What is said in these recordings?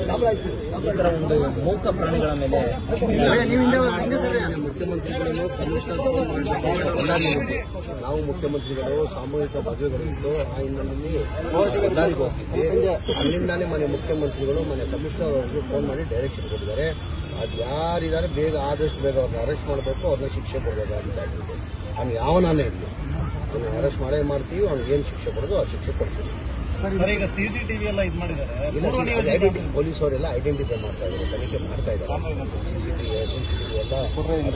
ಈ ತರ ಒಂದು ಮೂಕ ಪ್ರಾಣಿಗಳ ಮೇಲೆ ಮುಖ್ಯಮಂತ್ರಿಗಳನ್ನು ಕಮಿಷನರ್ ನಾವು ಮುಖ್ಯಮಂತ್ರಿಗಳು ಸಾಮೂಹಿಕ ಮದುವೆಗಳಿದ್ದು ಆ ಹಿನ್ನೆಲೆಯಲ್ಲಿ ಬಳ್ಳಾರಿಗೆ ಹೋಗಿದ್ವಿ. ಅಲ್ಲಿಂದಾನೇ ಮನೆ ಮುಖ್ಯಮಂತ್ರಿಗಳು ಮನೆ ಕಮಿಷನರ್ ಅವರಿಗೆ ಫೋನ್ ಮಾಡಿ ಡೈರೆಕ್ಷನ್ ಕೊಟ್ಟಿದ್ದಾರೆ. ಅದು ಯಾರಿದ್ದಾರೆ ಬೇಗ ಆದಷ್ಟು ಬೇಗ ಅವ್ರನ್ನ ಅರೆಸ್ಟ್ ಮಾಡಬೇಕು, ಅವ್ರನ್ನ ಶಿಕ್ಷೆ ಕೊಡಬೇಕು ಅಂತ ಹೇಳಿದ್ರು. ಅವ್ನು ಯಾವನಾನೇ ಇರಲಿ ಅವ್ನು ಅರೆಸ್ಟ್ ಮಾಡೇ ಮಾಡ್ತೀವಿ. ಅವ್ನಿಗೆ ಏನು ಶಿಕ್ಷೆ ಕೊಡೋದು ಆ ಶಿಕ್ಷೆ ಕೊಡ್ತೀವಿ. ಈಗ ಸಿಸಿಟಿವಿ ಎಲ್ಲ ಇದು ಮಾಡಿದ್ದಾರೆ, ಪೊಲೀಸ್ ಅವರೆಲ್ಲ ಐಡೆಂಟಿಫೈ ಮಾಡ್ತಾ ಇದ್ದಾರೆ, ತನಿಖೆ ಮಾಡ್ತಾ ಇದ್ದಾರೆ. ಸಿಸಿಟಿವಿ ಎಲ್ಲ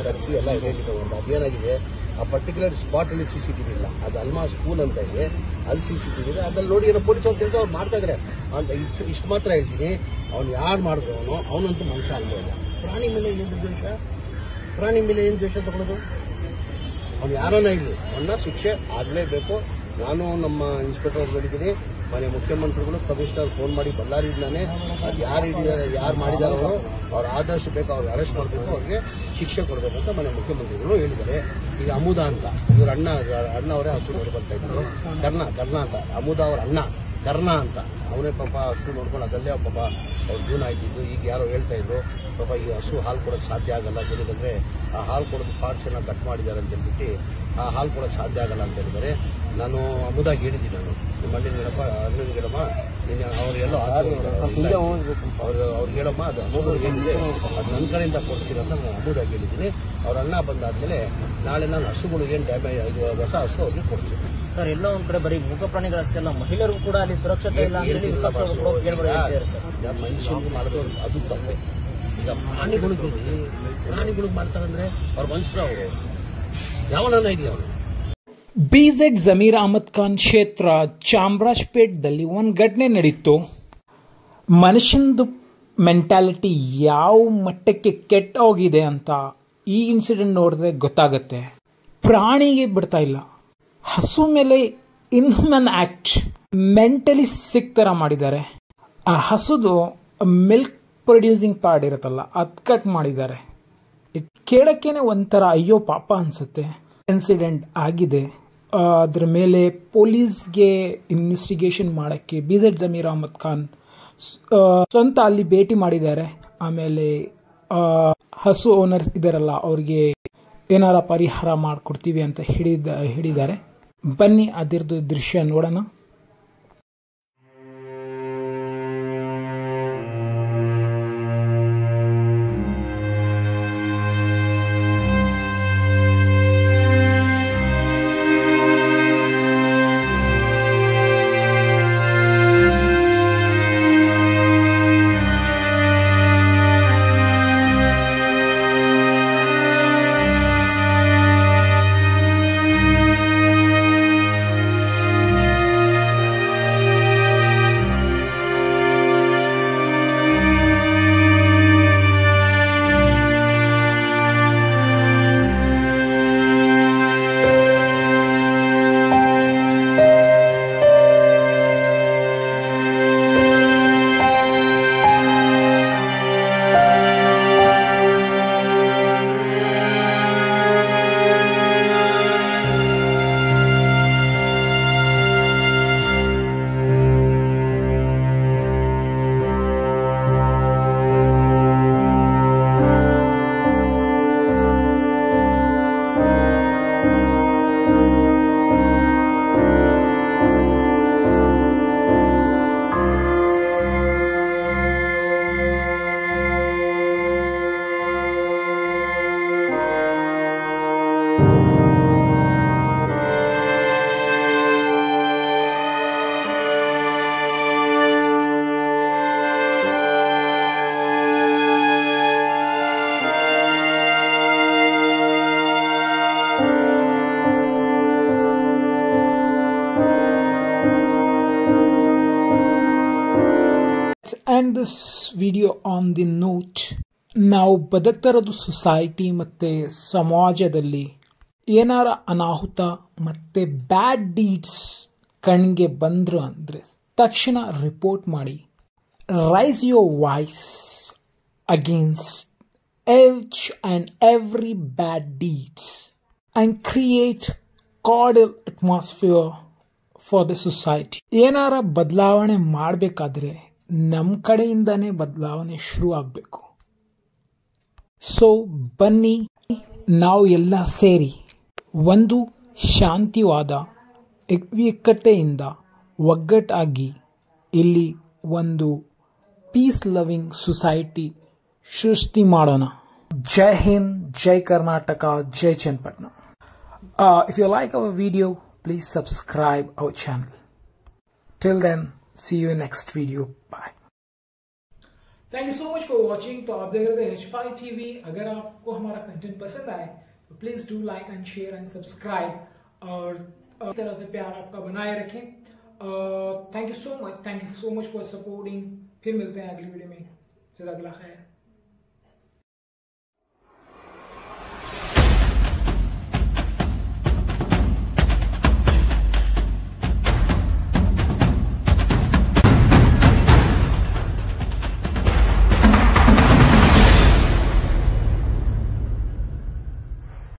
ತರಿಸಿ ಎಲ್ಲ ಐಡೆಂಟಿಫೈ ಮಾಡ್ತಾರೆ. ಅದೇನಾಗಿದೆ ಆ ಪರ್ಟಿಕ್ಯುಲರ್ ಸ್ಪಾಟ್ ಅಲ್ಲಿ ಸಿಸಿಟಿವಿ ಇಲ್ಲ, ಅದು ಅಲ್ಮಾ ಸ್ಕೂಲ್ ಅಂತ ಇದೆ, ಅಲ್ಲಿ ಸಿಸಿಟಿವಿ ಇದೆ. ಅದ್ರಲ್ಲಿ ನೋಡಿ ಏನೋ ಪೊಲೀಸ್ ಅವ್ರ ಕೆಲಸ ಅವ್ರು ಮಾಡ್ತಾ ಇದ್ದಾರೆ ಅಂತ ಇಷ್ಟು ಮಾತ್ರ ಹೇಳ್ತೀನಿ. ಅವ್ನು ಯಾರು ಮಾಡಿದ್ರು ಅವನಂತೂ ಮನುಷ್ಯ ಅಲ್ವಲ್ಲ. ಪ್ರಾಣಿ ಮೇಲೆ ಏನು ದ್ವೇಷ, ಪ್ರಾಣಿ ಮೇಲೆ ಏನು ದ್ವೇಷ ತಗೊಳ್ಳೋದು? ಅವ್ನು ಯಾರನ್ನ ಇಲ್ಲಿ ಅವನ್ನ ಶಿಕ್ಷೆ ಆಗಲೇಬೇಕು. ನಾನು ನಮ್ಮ ಇನ್ಸ್ಪೆಕ್ಟರ್ ಅವ್ರು ಹೇಳಿದ್ದೀನಿ, ಮನೆ ಮುಖ್ಯಮಂತ್ರಿಗಳು ಕಮಿಷನರ್ ಫೋನ್ ಮಾಡಿ ಬಳ್ಳಾರಿಯಿಂದಾನೆ ಅದು ಯಾರು ಹಿಡಿದಾರೆ ಯಾರು ಮಾಡಿದಾರೋ ಅವ್ರು ಆದಷ್ಟು ಬೇಕು ಅವ್ರಿಗೆ ಅರೆಸ್ಟ್ ಮಾಡಬೇಕು, ಅವ್ರಿಗೆ ಶಿಕ್ಷೆ ಕೊಡಬೇಕು ಅಂತ ಮನೆ ಮುಖ್ಯಮಂತ್ರಿಗಳು ಹೇಳಿದ್ದಾರೆ. ಈಗ ಅಮುದ ಅಂತ ಇವ್ರ ಅಣ್ಣ ಅವರೇ ಹಸು ನೋಡ್ ಬರ್ತಾ ಇದ್ರು. ಕರ್ಣ ಅಂತ ಅಮುದ ಅವ್ರ ಅಣ್ಣ ಕರ್ಣ ಅಂತ ಅವನೇ ಪಾಪ ಹಸು ನೋಡ್ಕೊಂಡು ಅದಲ್ಲೇ ಪಾಪ ಅವ್ರ ಜೀವನ ಆಯ್ತಿದ್ದು. ಈಗ ಯಾರೋ ಹೇಳ್ತಾ ಇದ್ರು ಪಾಪ ಈ ಹಸು ಹಾಲು ಕೊಡೋಕೆ ಸಾಧ್ಯ ಆಗಲ್ಲ ಜನಗಂದ್ರೆ ಆ ಹಾಲು ಕೊಡೋದು ಪಾರ್ಟ್ಸ್ ಕಟ್ ಮಾಡಿದ್ದಾರೆ ಅಂತ ಹೇಳ್ಬಿಟ್ಟು ಆ ಹಾಲು ಕೊಡೋಕೆ ಸಾಧ್ಯ ಆಗಲ್ಲ ಅಂತ ಹೇಳಿದ್ದಾರೆ. ನಾನು ಅಮುದಾಗಿ ಹೇಳಿದ್ದೀನಿ, ನಾನು ನಿಮ್ಮ ಅಣ್ಣನ ಗಿಡಮ್ಮ ನೀನು ಅವ್ರಿಗೆಲ್ಲೋ ಅವ್ರಿಗೆ ಹೇಳಮ್ಮ ಅದು ಹಸುಗಳು ಏನಿದೆ ಅದು ನನ್ನ ಕಡೆಯಿಂದ ಕೊಡ್ತೀನಿ ಅಂತ ನಾನು ಅಮುದಾಗಿ ಹೇಳಿದ್ದೀನಿ. ಅವ್ರ ಅಣ್ಣ ಬಂದಾದ್ಮೇಲೆ ನಾಳೆ ನಾನು ಹಸುಗಳು ಏನು ಡ್ಯಾಮೇಜ್ ಹೊಸ ಹಸು ಅವ್ರಿಗೆ ಕೊಡ್ತೀನಿ. ಸರ್ ಎಲ್ಲ ಒಂದ್ ಕಡೆ ಬರೀ ಮೂಕ ಪ್ರಾಣಿಗಳಷ್ಟೇ ಅಲ್ಲ, ಮಹಿಳೆಯರಿಗೂ ಕೂಡ ಅಲ್ಲಿ ಸುರಕ್ಷತೆ ಇಲ್ಲ ಮನುಷ್ಯನಿಗೆ ಮಾಡೋದು ಅದು ತಪ್ಪೆ. ಈಗ ಪ್ರಾಣಿಗಳಿಗೆ ಮಾಡ್ತಾರಂದ್ರೆ ಅವ್ರ ಮನುಷ್ಯರು ಅವರು ಯಾವನನ್ನ ಇಲ್ಲಿ ಅವನು. ಬಿಜೆಡ್ ಜಮೀರ್ ಅಹಮದ್ ಖಾನ್ ಕ್ಷೇತ್ರ ಚಾಮರಾಜಪೇಟದಲ್ಲಿ ಒಂದು ಘಟನೆ ನಡೀತು. ಮನುಷ್ಯನದು ಮೆಂಟಾಲಿಟಿ ಯಾವ ಮಟ್ಟಕ್ಕೆ ಕೆಟ್ಟ ಹೋಗಿದೆ ಅಂತ ಈ ಇನ್ಸಿಡೆಂಟ್ ನೋಡಿದ್ರೆ ಗೊತ್ತಾಗತ್ತೆ. ಪ್ರಾಣಿಗೆ ಬಿಡ್ತಾ ಇಲ್ಲ, ಹಸು ಮೇಲೆ ಇನ್ಹ್ಯೂಮನ್ ಆಕ್ಟ್ ಮೆಂಟಲಿ ಸಿಕ್ ತರ ಮಾಡಿದ್ದಾರೆ. ಆ ಹಸುದು ಮಿಲ್ಕ್ ಪ್ರೊಡ್ಯೂಸಿಂಗ್ ಪಾರ್ಟ್ ಇರುತ್ತಲ್ಲ ಅದು ಕಟ್ ಮಾಡಿದ್ದಾರೆ. ಕೇಳಕ್ಕೇನೆ ಒಂಥರ ಅಯ್ಯೋ ಪಾಪ ಅನ್ಸುತ್ತೆ. ಇನ್ಸಿಡೆಂಟ್ ಆಗಿದೆ, ಅದ್ರ ಮೇಲೆ ಪೊಲೀಸ್ಗೆ ಇನ್ವೆಸ್ಟಿಗೇಷನ್ ಮಾಡೋಕ್ಕೆ ಬಿಜೆಡ್ ಜಮೀರ್ ಅಹಮದ್ ಖಾನ್ ಸ್ವಂತ ಅಲ್ಲಿ ಭೇಟಿ ಮಾಡಿದ್ದಾರೆ. ಆಮೇಲೆ ಹಸು ಓನರ್ಸ್ ಇದಾರಲ್ಲ ಅವ್ರಿಗೆ ಏನಾರ ಪರಿಹಾರ ಮಾಡಿಕೊಡ್ತೀವಿ ಅಂತ ಹೇಳಿದ್ದಾರೆ. ಬನ್ನಿ ಅದರದ್ದು ದೃಶ್ಯ ನೋಡೋಣ. And this video on the note, ನಾವು ಬದುಕ್ತಾ ಇರೋದು ಸೊಸೈಟಿ ಮತ್ತು ಸಮಾಜದಲ್ಲಿ ಏನಾರ ಅನಾಹುತ ಮತ್ತು ಬ್ಯಾಡ್ ಡೀಡ್ಸ್ ಕಣ್ಗೆ ಬಂದ್ರು ಅಂದರೆ ತಕ್ಷಣ ರಿಪೋರ್ಟ್ ಮಾಡಿ. Raise your voice against each and every bad deeds and create cordial atmosphere for the society. ಏನಾರ ಬದಲಾವಣೆ ಮಾಡಬೇಕಾದ್ರೆ ನಮ್ಮ ಕಡೆಯಿಂದನೇ ಬದಲಾವಣೆ ಶುರು ಆಗಬೇಕು. ಸೊ ಬನ್ನಿ ನಾವು ಎಲ್ಲ ಸೇರಿ ಒಂದು ಶಾಂತಿವಾದ ಏಕತೆಯಿಂದ ಒಗ್ಗಟ್ಟಾಗಿ ಇಲ್ಲಿ ಒಂದು ಪೀಸ್ ಲವಿಂಗ್ ಸೊಸೈಟಿ ಸೃಷ್ಟಿ ಮಾಡೋಣ. ಜೈ ಹಿಂದ್, ಜೈ ಕರ್ನಾಟಕ, ಜೈ Channapatna. If you like our video, please subscribe our channel. Till then, see you in next video. Bye. Thank you so much for watching. तो आप देख रहे थे H5 TV. अगर आपको हमारा कंटेंट पसंद आए तो please do like and share and subscribe और इस तरह से प्यार आपका बनाए रखें. Thank you so much for supporting. फिर मिलते हैं अगली वीडियो में. जज़ाकल्लाह खैर.